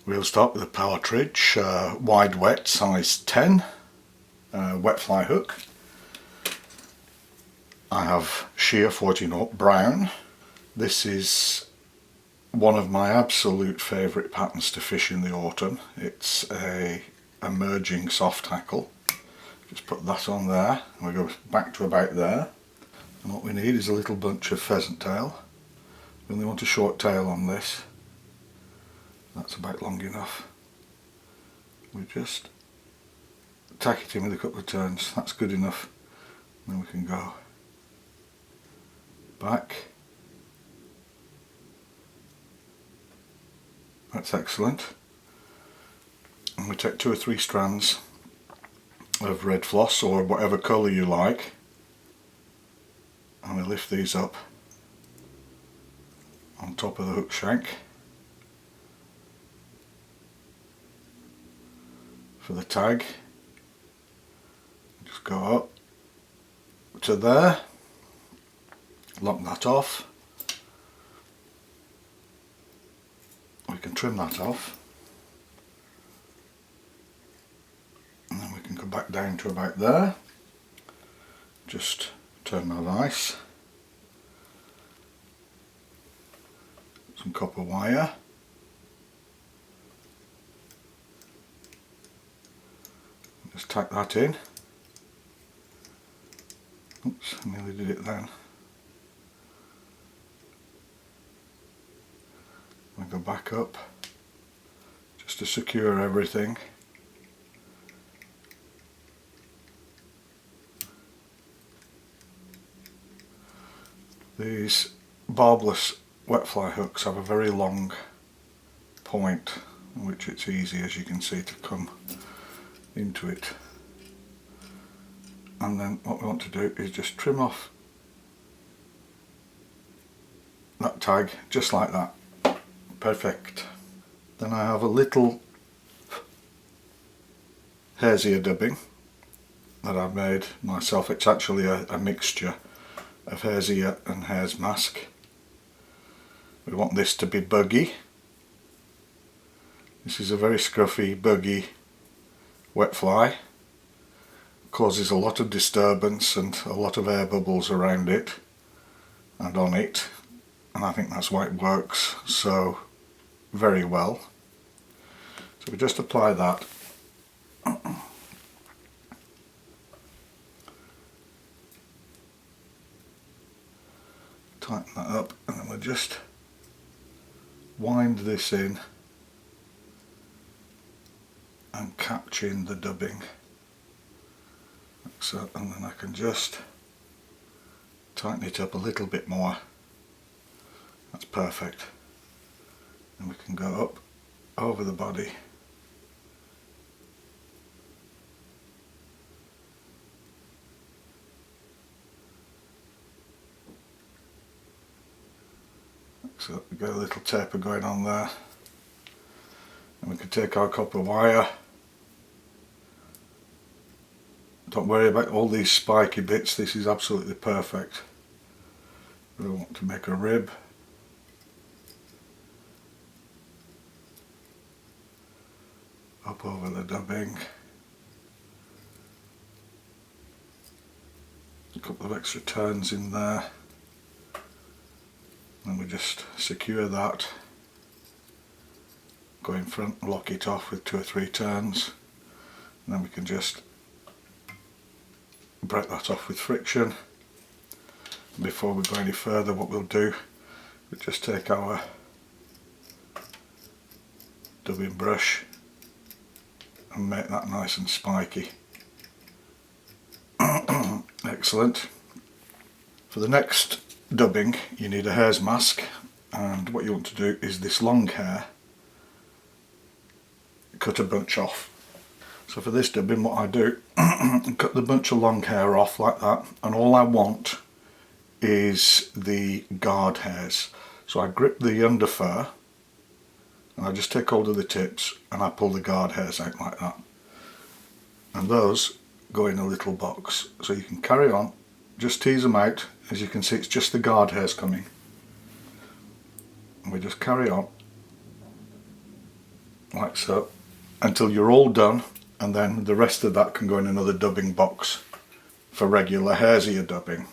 We'll start with a power tridge, wide wet size 10, wet fly hook. I have sheer 40-knot brown. This is one of my absolute favourite patterns to fish in the autumn. It's a emerging soft hackle. Just put that on there and we go back to about there. And what we need is a little bunch of pheasant tail. We only want a short tail on this. That's about long enough. We just tack it in with a couple of turns. That's good enough. Then we can go back. That's excellent. And we take 2 or 3 strands of red floss or whatever colour you like, and we lift these up on top of the hook shank for the tag. Just go up to there, lock that off. We can trim that off, and then we can go back down to about there. Just turn my vise, some copper wire, just tack that in. Oops, I nearly did it then. We go back up just to secure everything. These barbless wet fly hooks have a very long point in which it's easy, as you can see, to come into it. And then what we want to do is just trim off that tag just like that. Perfect. Then I have a little hare's ear dubbing that I've made myself. It's actually a mixture of hare's ear and hare's mask. We want this to be buggy. This is a very scruffy, buggy wet fly. Causes a lot of disturbance and a lot of air bubbles around it and on it, and I think that's why it works so very well. So we just apply that. Tighten that up, and then we'll just wind this in and catch in the dubbing. Like so, and then I can just tighten it up a little bit more. That's perfect. And we can go up over the body. So we get a little taper going on there. And we can take our copper wire. Don't worry about all these spiky bits, this is absolutely perfect. We want to make a rib. Up over the dubbing. A couple of extra turns in there. And we just secure that. Go in front, lock it off with 2 or 3 turns. And then we can just break that off with friction. And before we go any further, what we'll do, we'll just take our dubbing brush and make that nice and spiky. Excellent. For the next dubbing you need a hare's mask, and what you want to do is this long hair, cut a bunch off. So for this dubbing what I do, cut the bunch of long hair off like that, and all I want is the guard hairs. So I grip the under fur and I just take hold of the tips and I pull the guard hairs out like that, and those go in a little box. So you can carry on, just tease them out. As you can see, it's just the guard hairs coming, and we just carry on like so, until you're all done, and then the rest of that can go in another dubbing box for regular hare's ear dubbing.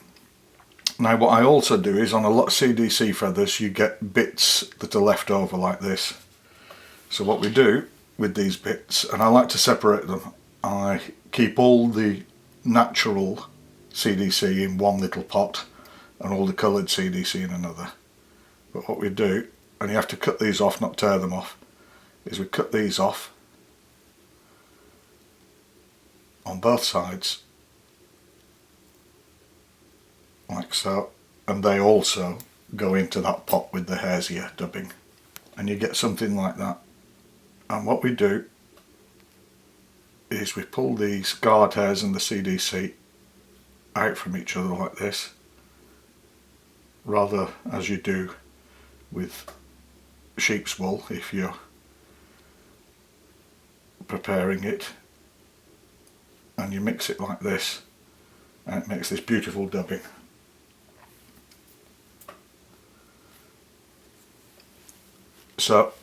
Now what I also do is, on a lot of CDC feathers you get bits that are left over like this. So what we do with these bits, and I like to separate them, I keep all the natural CDC in one little pot and all the coloured CDC in another. But what we do, and you have to cut these off, not tear them off, is we cut these off on both sides like so, and they also go into that pot with the hare's ear dubbing, and you get something like that. And what we do is we pull these guard hairs and the CDC out from each other like this, rather as you do with sheep's wool if you're preparing it, and you mix it like this and it makes this beautiful dubbing. So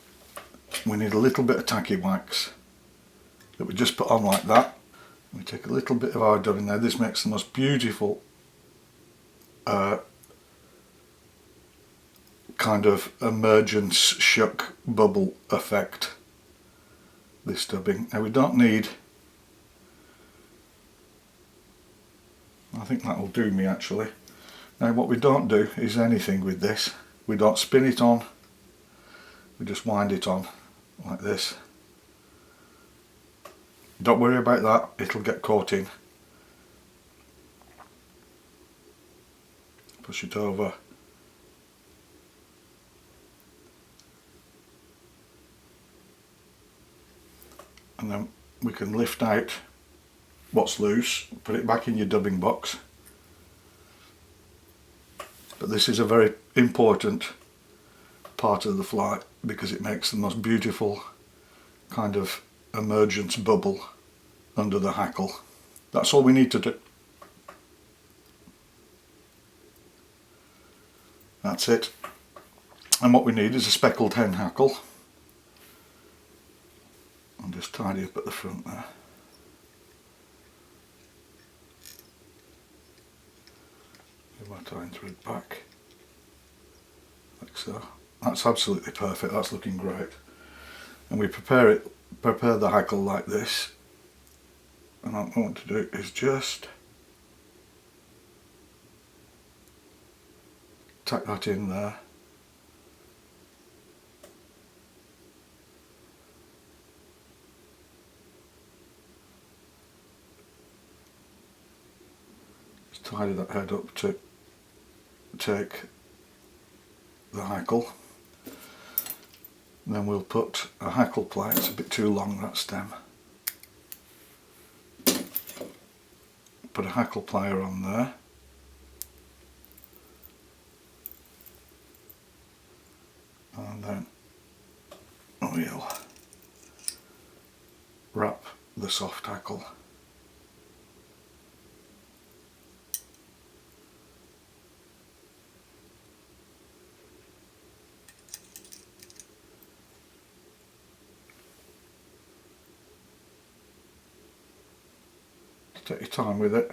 we need a little bit of tacky wax that we just put on like that. We take a little bit of our dubbing there. This makes the most beautiful kind of emergence shuck bubble effect, this dubbing. Now we don't need, I think that will do me actually. Now what we don't do is anything with this. We don't spin it on, we just wind it on like this. Don't worry about that, it'll get caught in. Push it over. And then we can lift out what's loose, put it back in your dubbing box. But this is a very important part of the fly because it makes the most beautiful kind of emergence bubble under the hackle. That's all we need to do. That's it. And what we need is a speckled hen hackle. I'll just tidy up at the front there. Give my tying thread back, like so. That's absolutely perfect, that's looking great. And we prepare the hackle like this, and what I want to do is just tack that in there. Just tidy that head up to take the hackle. And then we'll put a hackle plier, it's a bit too long that stem. Put a hackle plier on there. And then we'll wrap the soft hackle. Take your time with it.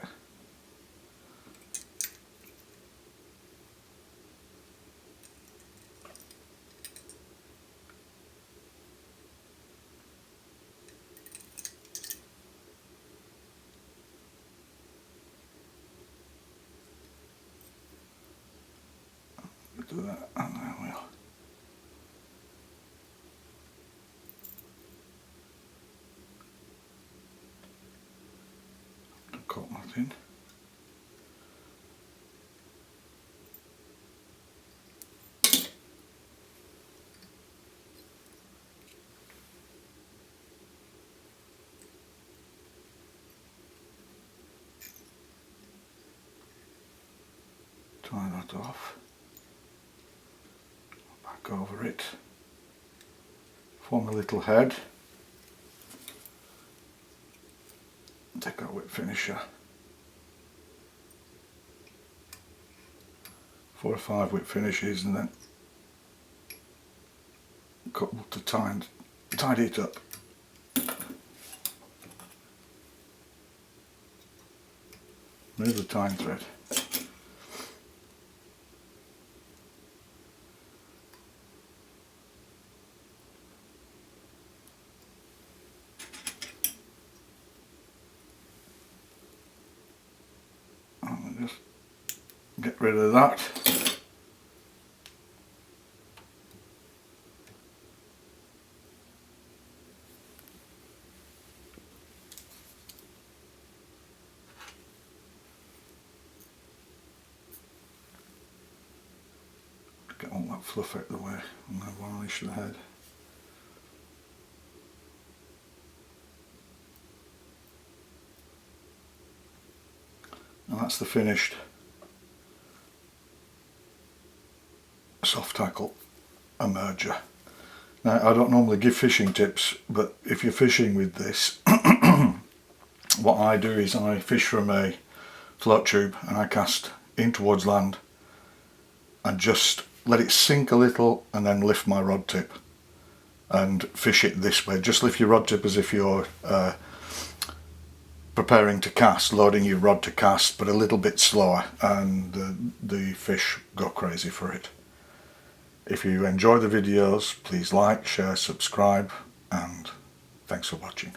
Do that, and then we'll cut that in. Tie that off. Back over it. Form a little head. Take our whip finisher. 4 or 5 whip finishes, and then a couple to tidy it up. Move the tying thread. And just get rid of that. Get all that fluff out of the way and then varnish the head. And that's the finished soft tackle emerger. Now, I don't normally give fishing tips, but if you're fishing with this, what I do is I fish from a float tube and I cast in towards land and just let it sink a little and then lift my rod tip and fish it this way. Just lift your rod tip as if you're preparing to cast, loading your rod to cast, but a little bit slower, and the fish go crazy for it. If you enjoy the videos, please like, share, subscribe, and thanks for watching.